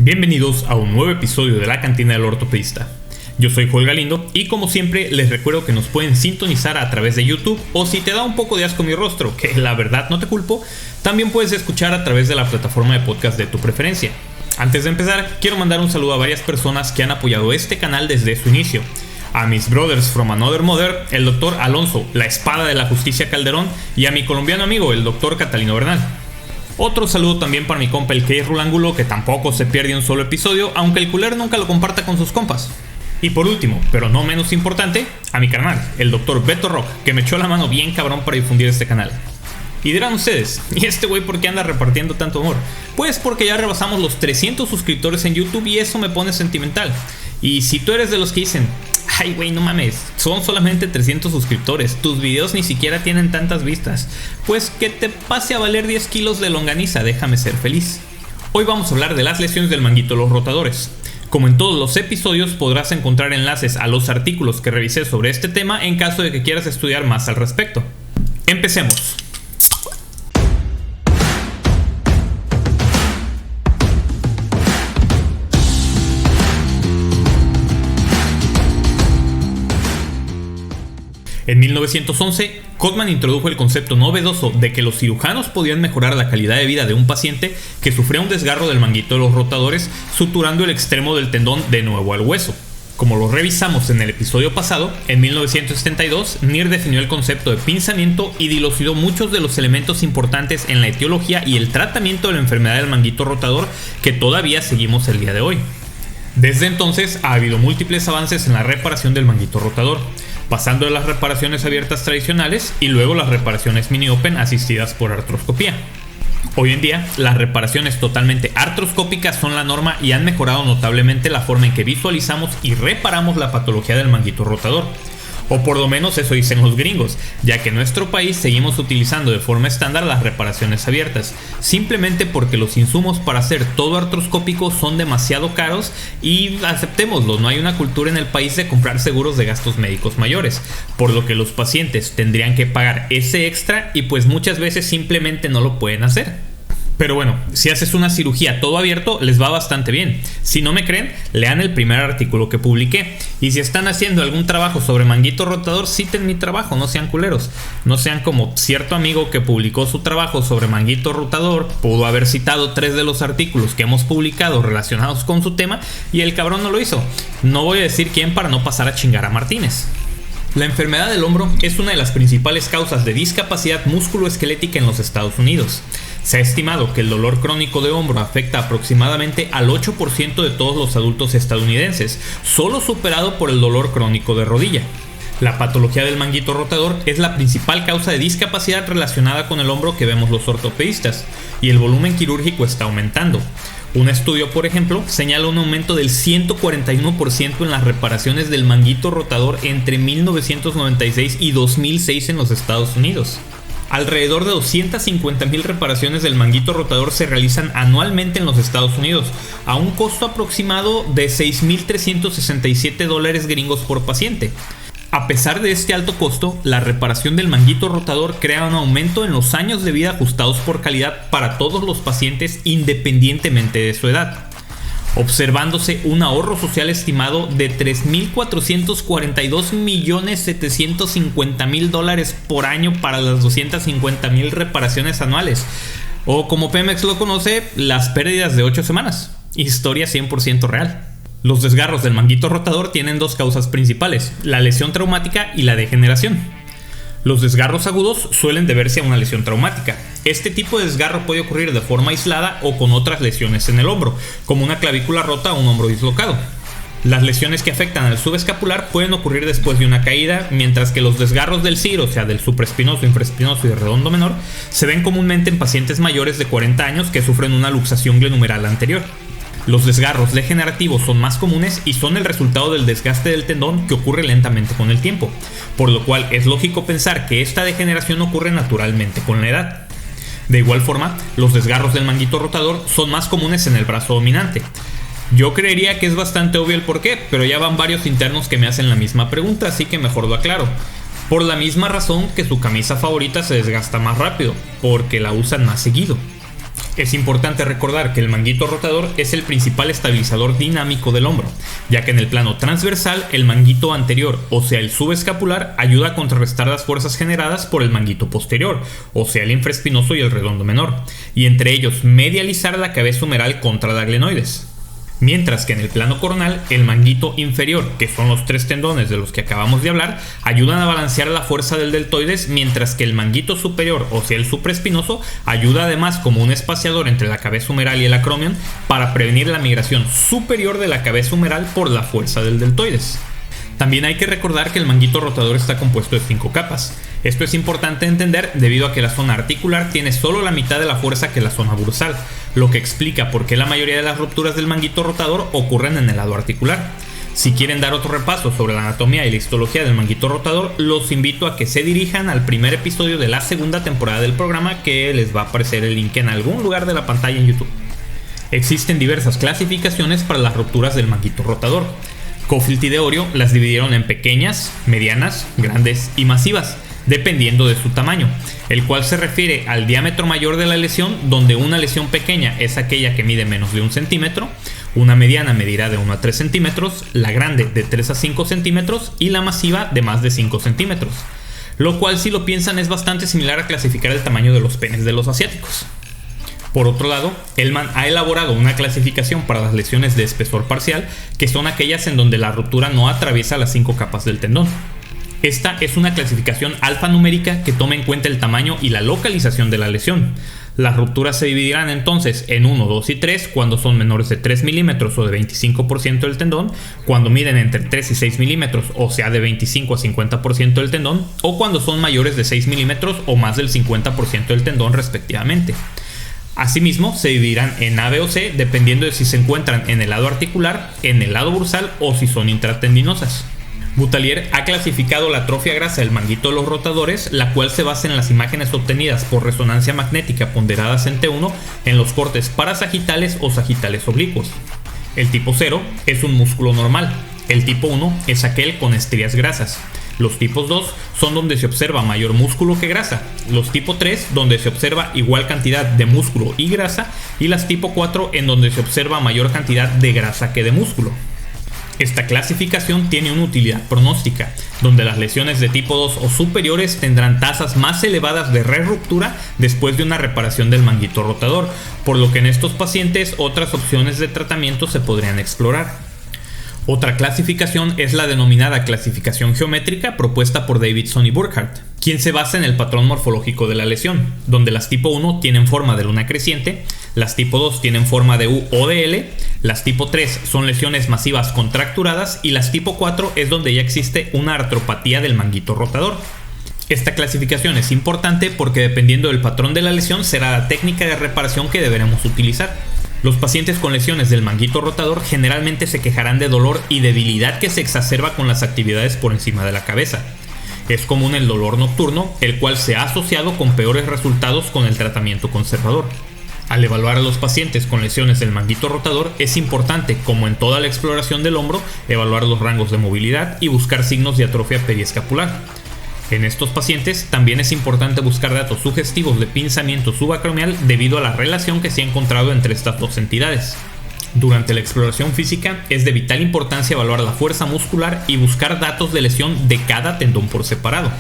Bienvenidos a un nuevo episodio de La Cantina del Ortopedista. Yo soy Joel Galindo y como siempre les recuerdo que nos pueden sintonizar a través de YouTube, o si te da un poco de asco mi rostro, que la verdad no te culpo, también puedes escuchar a través de la plataforma de podcast de tu preferencia. Antes de empezar, quiero mandar un saludo a varias personas que han apoyado este canal desde su inicio. A mis brothers from another mother, el doctor Alonso, la espada de la justicia Calderón, y a mi colombiano amigo, el doctor Catalino Bernal. Otro saludo también para mi compa el Keis Rulangulo, que tampoco se pierde un solo episodio, aunque el culero nunca lo comparta con sus compas. Y por último, pero no menos importante, a mi carnal, el doctor Beto Rock, que me echó la mano bien cabrón para difundir este canal. Y dirán ustedes, ¿y este güey por qué anda repartiendo tanto amor? Pues porque ya rebasamos los 300 suscriptores en YouTube y eso me pone sentimental. Y si tú eres de los que dicen, ay güey, no mames, son solamente 300 suscriptores, tus videos ni siquiera tienen tantas vistas, pues que te pase a valer 10 kilos de longaniza, déjame ser feliz. Hoy vamos a hablar de las lesiones del manguito de los rotadores. Como en todos los episodios, podrás encontrar enlaces a los artículos que revisé sobre este tema en caso de que quieras estudiar más al respecto. Empecemos. En 1911, Codman introdujo el concepto novedoso de que los cirujanos podían mejorar la calidad de vida de un paciente que sufría un desgarro del manguito de los rotadores, suturando el extremo del tendón de nuevo al hueso. Como lo revisamos en el episodio pasado, en 1972, Neer definió el concepto de pinzamiento y dilucidó muchos de los elementos importantes en la etiología y el tratamiento de la enfermedad del manguito rotador que todavía seguimos el día de hoy. Desde entonces ha habido múltiples avances en la reparación del manguito rotador, pasando de las reparaciones abiertas tradicionales y luego las reparaciones mini-open asistidas por artroscopía. Hoy en día, las reparaciones totalmente artroscópicas son la norma y han mejorado notablemente la forma en que visualizamos y reparamos la patología del manguito rotador. O por lo menos eso dicen los gringos, ya que en nuestro país seguimos utilizando de forma estándar las reparaciones abiertas, simplemente porque los insumos para hacer todo artroscópico son demasiado caros y aceptémoslo, no hay una cultura en el país de comprar seguros de gastos médicos mayores, por lo que los pacientes tendrían que pagar ese extra y pues muchas veces simplemente no lo pueden hacer. Pero bueno, si haces una cirugía todo abierto, les va bastante bien. Si no me creen, lean el primer artículo que publiqué. Y si están haciendo algún trabajo sobre manguito rotador, citen mi trabajo, no sean culeros. No sean como cierto amigo que publicó su trabajo sobre manguito rotador, pudo haber citado 3 de los artículos que hemos publicado relacionados con su tema y el cabrón no lo hizo. No voy a decir quién para no pasar a chingar a Martínez. La enfermedad del hombro es una de las principales causas de discapacidad musculoesquelética en los Estados Unidos. Se ha estimado que el dolor crónico de hombro afecta aproximadamente al 8% de todos los adultos estadounidenses, solo superado por el dolor crónico de rodilla. La patología del manguito rotador es la principal causa de discapacidad relacionada con el hombro que vemos los ortopedistas, y el volumen quirúrgico está aumentando. Un estudio, por ejemplo, señala un aumento del 141% en las reparaciones del manguito rotador entre 1996 y 2006 en los Estados Unidos. Alrededor de 250,000 reparaciones del manguito rotador se realizan anualmente en los Estados Unidos, a un costo aproximado de $6,367 gringos por paciente. A pesar de este alto costo, la reparación del manguito rotador crea un aumento en los años de vida ajustados por calidad para todos los pacientes independientemente de su edad, observándose un ahorro social estimado de $3,442,750,000 por año para las 250,000 reparaciones anuales, o como Pemex lo conoce, las pérdidas de 8 semanas. Historia 100% real. Los desgarros del manguito rotador tienen 2 causas principales, la lesión traumática y la degeneración. Los desgarros agudos suelen deberse a una lesión traumática. Este tipo de desgarro puede ocurrir de forma aislada o con otras lesiones en el hombro, como una clavícula rota o un hombro dislocado. Las lesiones que afectan al subescapular pueden ocurrir después de una caída, mientras que los desgarros del CIR, o sea del supraespinoso, infraespinoso y redondo menor, se ven comúnmente en pacientes mayores de 40 años que sufren una luxación glenumeral anterior. Los desgarros degenerativos son más comunes y son el resultado del desgaste del tendón que ocurre lentamente con el tiempo, por lo cual es lógico pensar que esta degeneración ocurre naturalmente con la edad. De igual forma, los desgarros del manguito rotador son más comunes en el brazo dominante. Yo creería que es bastante obvio el porqué, pero ya van varios internos que me hacen la misma pregunta, así que mejor lo aclaro. Por la misma razón que su camisa favorita se desgasta más rápido, porque la usan más seguido. Es importante recordar que el manguito rotador es el principal estabilizador dinámico del hombro, ya que en el plano transversal el manguito anterior, o sea el subescapular, ayuda a contrarrestar las fuerzas generadas por el manguito posterior, o sea el infraespinoso y el redondo menor, y entre ellos medializar la cabeza humeral contra la glenoides. Mientras que en el plano coronal, el manguito inferior, que son los 3 tendones de los que acabamos de hablar, ayudan a balancear la fuerza del deltoides, mientras que el manguito superior, o sea el supraespinoso, ayuda además como un espaciador entre la cabeza humeral y el acromion para prevenir la migración superior de la cabeza humeral por la fuerza del deltoides. También hay que recordar que el manguito rotador está compuesto de 5 capas. Esto es importante entender debido a que la zona articular tiene solo la mitad de la fuerza que la zona bursal, lo que explica por qué la mayoría de las rupturas del manguito rotador ocurren en el lado articular. Si quieren dar otro repaso sobre la anatomía y la histología del manguito rotador, los invito a que se dirijan al primer episodio de la segunda temporada del programa, que les va a aparecer el link en algún lugar de la pantalla en YouTube. Existen diversas clasificaciones para las rupturas del manguito rotador. Cofield y de Orio las dividieron en pequeñas, medianas, grandes y masivas, dependiendo de su tamaño, el cual se refiere al diámetro mayor de la lesión, donde una lesión pequeña es aquella que mide menos de 1 centímetro, una mediana medirá de 1 a 3 centímetros, la grande de 3 a 5 centímetros y la masiva de más de 5 centímetros, lo cual, si lo piensan, es bastante similar a clasificar el tamaño de los penes de los asiáticos. Por otro lado, Ellman ha elaborado una clasificación para las lesiones de espesor parcial, que son aquellas en donde la ruptura no atraviesa las 5 capas del tendón. Esta es una clasificación alfanumérica que toma en cuenta el tamaño y la localización de la lesión. Las rupturas se dividirán entonces en 1, 2 y 3 cuando son menores de 3 milímetros o de 25% del tendón, cuando miden entre 3 y 6 milímetros, o sea de 25 a 50% del tendón, o cuando son mayores de 6 milímetros o más del 50% del tendón respectivamente. Asimismo, se dividirán en A, B o C dependiendo de si se encuentran en el lado articular, en el lado bursal o si son intratendinosas. Boutalier ha clasificado la atrofia grasa del manguito de los rotadores, la cual se basa en las imágenes obtenidas por resonancia magnética ponderadas en T1 en los cortes parasagitales o sagitales oblicuos. El tipo 0 es un músculo normal, el tipo 1 es aquel con estrías grasas. Los tipos 2 son donde se observa mayor músculo que grasa, los tipo 3 donde se observa igual cantidad de músculo y grasa, y las tipo 4 en donde se observa mayor cantidad de grasa que de músculo. Esta clasificación tiene una utilidad pronóstica, donde las lesiones de tipo 2 o superiores tendrán tasas más elevadas de re-ruptura después de una reparación del manguito rotador, por lo que en estos pacientes otras opciones de tratamiento se podrían explorar. Otra clasificación es la denominada clasificación geométrica propuesta por Davidson y Burkhardt, quien se basa en el patrón morfológico de la lesión, donde las tipo 1 tienen forma de luna creciente, las tipo 2 tienen forma de U o de L, las tipo 3 son lesiones masivas contracturadas y las tipo 4 es donde ya existe una artropatía del manguito rotador. Esta clasificación es importante porque dependiendo del patrón de la lesión será la técnica de reparación que deberemos utilizar. Los pacientes con lesiones del manguito rotador generalmente se quejarán de dolor y debilidad que se exacerba con las actividades por encima de la cabeza. Es común el dolor nocturno, el cual se ha asociado con peores resultados con el tratamiento conservador. Al evaluar a los pacientes con lesiones del manguito rotador, es importante, como en toda la exploración del hombro, evaluar los rangos de movilidad y buscar signos de atrofia periescapular. En estos pacientes también es importante buscar datos sugestivos de pinzamiento subacromial debido a la relación que se ha encontrado entre estas dos entidades. Durante la exploración física es de vital importancia evaluar la fuerza muscular y buscar datos de lesión de cada tendón por separado.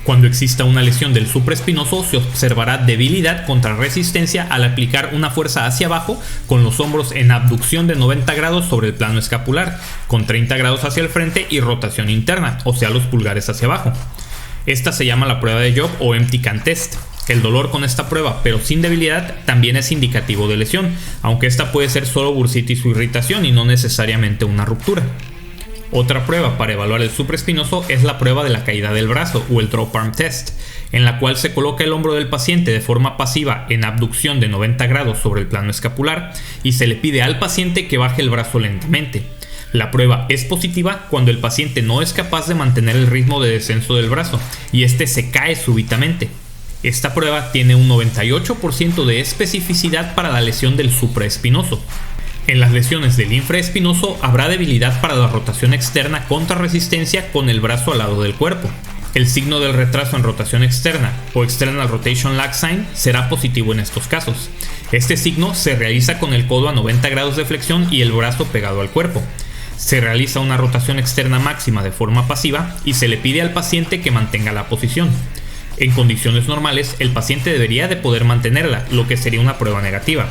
Cuando exista una lesión del supraespinoso se observará debilidad contra resistencia al aplicar una fuerza hacia abajo con los hombros en abducción de 90 grados sobre el plano escapular, con 30 grados hacia el frente y rotación interna, o sea los pulgares hacia abajo. Esta se llama la prueba de Job o Empty Can Test. El dolor con esta prueba, pero sin debilidad, también es indicativo de lesión, aunque esta puede ser solo bursitis o irritación y no necesariamente una ruptura. Otra prueba para evaluar el supraespinoso es la prueba de la caída del brazo o el drop arm test, en la cual se coloca el hombro del paciente de forma pasiva en abducción de 90 grados sobre el plano escapular y se le pide al paciente que baje el brazo lentamente. La prueba es positiva cuando el paciente no es capaz de mantener el ritmo de descenso del brazo y este se cae súbitamente. Esta prueba tiene un 98% de especificidad para la lesión del supraespinoso. En las lesiones del infraespinoso habrá debilidad para la rotación externa contra resistencia con el brazo al lado del cuerpo. El signo del retraso en rotación externa o external rotation lag sign será positivo en estos casos. Este signo se realiza con el codo a 90 grados de flexión y el brazo pegado al cuerpo. Se realiza una rotación externa máxima de forma pasiva y se le pide al paciente que mantenga la posición. En condiciones normales, el paciente debería de poder mantenerla, lo que sería una prueba negativa.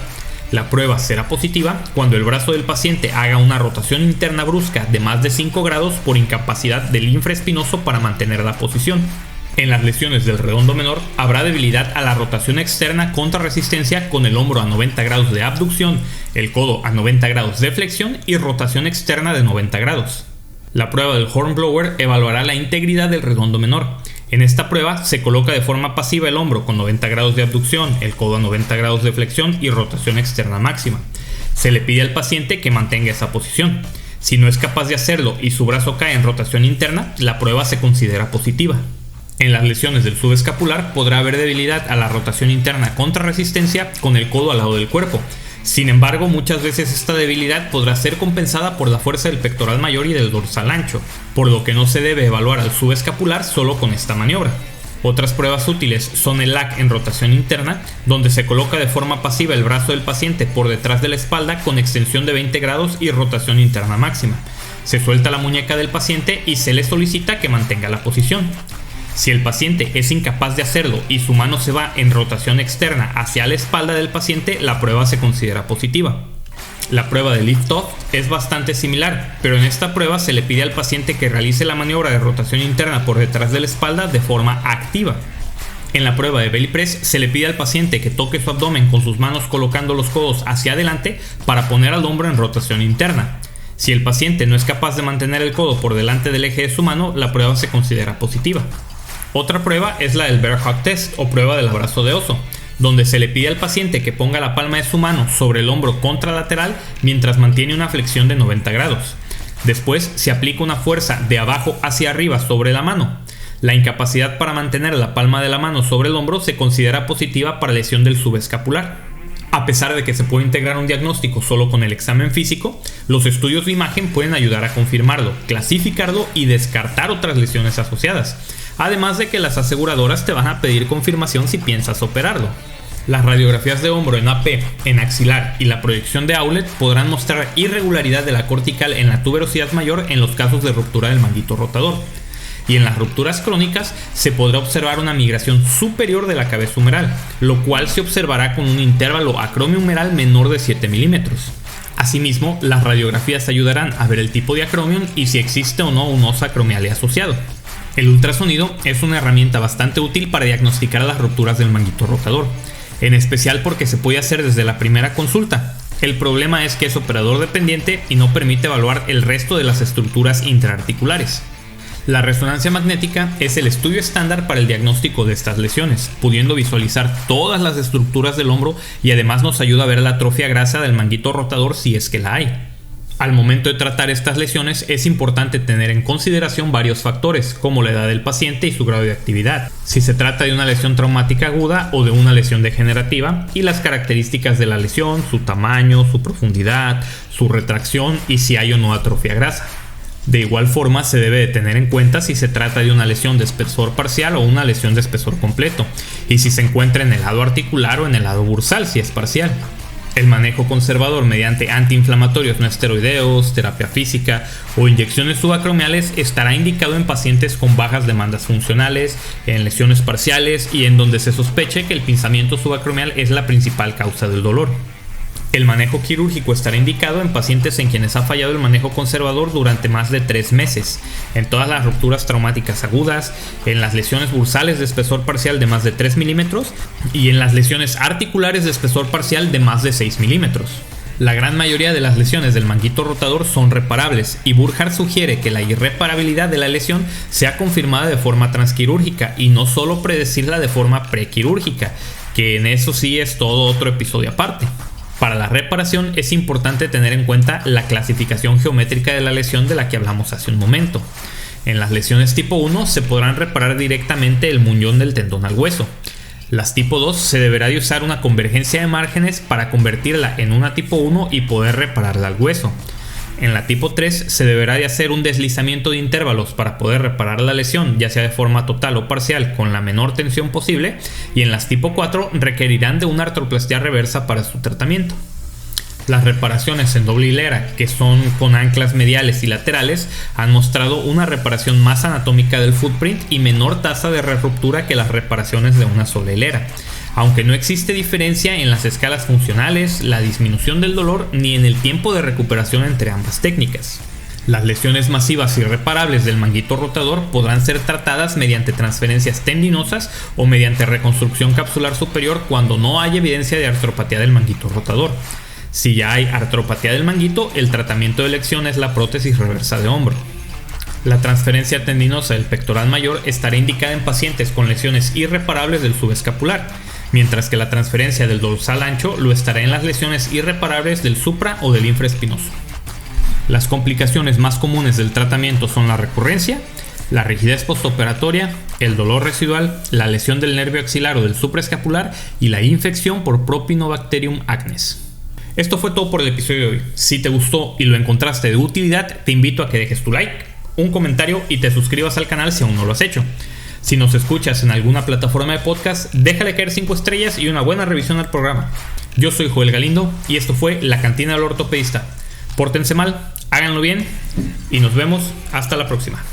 La prueba será positiva cuando el brazo del paciente haga una rotación interna brusca de más de 5 grados por incapacidad del infraespinoso para mantener la posición. En las lesiones del redondo menor habrá debilidad a la rotación externa contra resistencia con el hombro a 90 grados de abducción, el codo a 90 grados de flexión y rotación externa de 90 grados. La prueba del Hornblower evaluará la integridad del redondo menor. En esta prueba se coloca de forma pasiva el hombro con 90 grados de abducción, el codo a 90 grados de flexión y rotación externa máxima. Se le pide al paciente que mantenga esa posición. Si no es capaz de hacerlo y su brazo cae en rotación interna, la prueba se considera positiva. En las lesiones del subescapular podrá haber debilidad a la rotación interna contra resistencia con el codo al lado del cuerpo. Sin embargo, muchas veces esta debilidad podrá ser compensada por la fuerza del pectoral mayor y del dorsal ancho, por lo que no se debe evaluar al subescapular solo con esta maniobra. Otras pruebas útiles son el lag en rotación interna, donde se coloca de forma pasiva el brazo del paciente por detrás de la espalda con extensión de 20 grados y rotación interna máxima. Se suelta la muñeca del paciente y se le solicita que mantenga la posición. Si el paciente es incapaz de hacerlo y su mano se va en rotación externa hacia la espalda del paciente, la prueba se considera positiva. La prueba de lift-off es bastante similar, pero en esta prueba se le pide al paciente que realice la maniobra de rotación interna por detrás de la espalda de forma activa. En la prueba de belly press se le pide al paciente que toque su abdomen con sus manos colocando los codos hacia adelante para poner al hombro en rotación interna. Si el paciente no es capaz de mantener el codo por delante del eje de su mano, la prueba se considera positiva. Otra prueba es la del Bear Hug Test o prueba del abrazo de oso, donde se le pide al paciente que ponga la palma de su mano sobre el hombro contralateral mientras mantiene una flexión de 90 grados. Después se aplica una fuerza de abajo hacia arriba sobre la mano. La incapacidad para mantener la palma de la mano sobre el hombro se considera positiva para lesión del subescapular. A pesar de que se puede integrar un diagnóstico solo con el examen físico, los estudios de imagen pueden ayudar a confirmarlo, clasificarlo y descartar otras lesiones asociadas. Además de que las aseguradoras te van a pedir confirmación si piensas operarlo. Las radiografías de hombro en AP, en axilar y la proyección de Aulet podrán mostrar irregularidad de la cortical en la tuberosidad mayor en los casos de ruptura del manguito rotador. Y en las rupturas crónicas se podrá observar una migración superior de la cabeza humeral, lo cual se observará con un intervalo acromio-humeral menor de 7 milímetros. Asimismo, las radiografías ayudarán a ver el tipo de acromion y si existe o no un os acromiale asociado. El ultrasonido es una herramienta bastante útil para diagnosticar las rupturas del manguito rotador, en especial porque se puede hacer desde la primera consulta. El problema es que es operador dependiente y no permite evaluar el resto de las estructuras intraarticulares. La resonancia magnética es el estudio estándar para el diagnóstico de estas lesiones, pudiendo visualizar todas las estructuras del hombro y además nos ayuda a ver la atrofia grasa del manguito rotador si es que la hay. Al momento de tratar estas lesiones es importante tener en consideración varios factores, como la edad del paciente y su grado de actividad, si se trata de una lesión traumática aguda o de una lesión degenerativa, y las características de la lesión, su tamaño, su profundidad, su retracción y si hay o no atrofia grasa. De igual forma se debe de tener en cuenta si se trata de una lesión de espesor parcial o una lesión de espesor completo, y si se encuentra en el lado articular o en el lado bursal si es parcial. El manejo conservador mediante antiinflamatorios no esteroideos, terapia física o inyecciones subacromiales estará indicado en pacientes con bajas demandas funcionales, en lesiones parciales y en donde se sospeche que el pinzamiento subacromial es la principal causa del dolor. El manejo quirúrgico estará indicado en pacientes en quienes ha fallado el manejo conservador durante más de 3 meses, en todas las rupturas traumáticas agudas, en las lesiones bursales de espesor parcial de más de 3 milímetros y en las lesiones articulares de espesor parcial de más de 6 milímetros. La gran mayoría de las lesiones del manguito rotador son reparables y Burkhardt sugiere que la irreparabilidad de la lesión sea confirmada de forma transquirúrgica y no solo predecirla de forma prequirúrgica, que en eso sí es todo otro episodio aparte. Para la reparación es importante tener en cuenta la clasificación geométrica de la lesión de la que hablamos hace un momento. En las lesiones tipo 1 se podrán reparar directamente el muñón del tendón al hueso. Las tipo 2 se deberá de usar una convergencia de márgenes para convertirla en una tipo 1 y poder repararla al hueso. En la tipo 3 se deberá de hacer un deslizamiento de intervalos para poder reparar la lesión, ya sea de forma total o parcial, con la menor tensión posible, y en las tipo 4 requerirán de una artroplastia reversa para su tratamiento. Las reparaciones en doble hilera, que son con anclas mediales y laterales, han mostrado una reparación más anatómica del footprint y menor tasa de ruptura que las reparaciones de una sola hilera, aunque no existe diferencia en las escalas funcionales, la disminución del dolor ni en el tiempo de recuperación entre ambas técnicas. Las lesiones masivas irreparables del manguito rotador podrán ser tratadas mediante transferencias tendinosas o mediante reconstrucción capsular superior cuando no hay evidencia de artropatía del manguito rotador. Si ya hay artropatía del manguito, el tratamiento de elección es la prótesis reversa de hombro. La transferencia tendinosa del pectoral mayor estará indicada en pacientes con lesiones irreparables del subescapular, mientras que la transferencia del dorsal ancho lo estará en las lesiones irreparables del supra o del infraespinoso. Las complicaciones más comunes del tratamiento son la recurrencia, la rigidez postoperatoria, el dolor residual, la lesión del nervio axilar o del supraescapular y la infección por Propionibacterium acnes. Esto fue todo por el episodio de hoy. Si te gustó y lo encontraste de utilidad, te invito a que dejes tu like, un comentario y te suscribas al canal si aún no lo has hecho. Si nos escuchas en alguna plataforma de podcast, déjale caer 5 estrellas y una buena revisión al programa. Yo soy Joel Galindo y esto fue La Cantina del Ortopedista. Pórtense mal, háganlo bien y nos vemos hasta la próxima.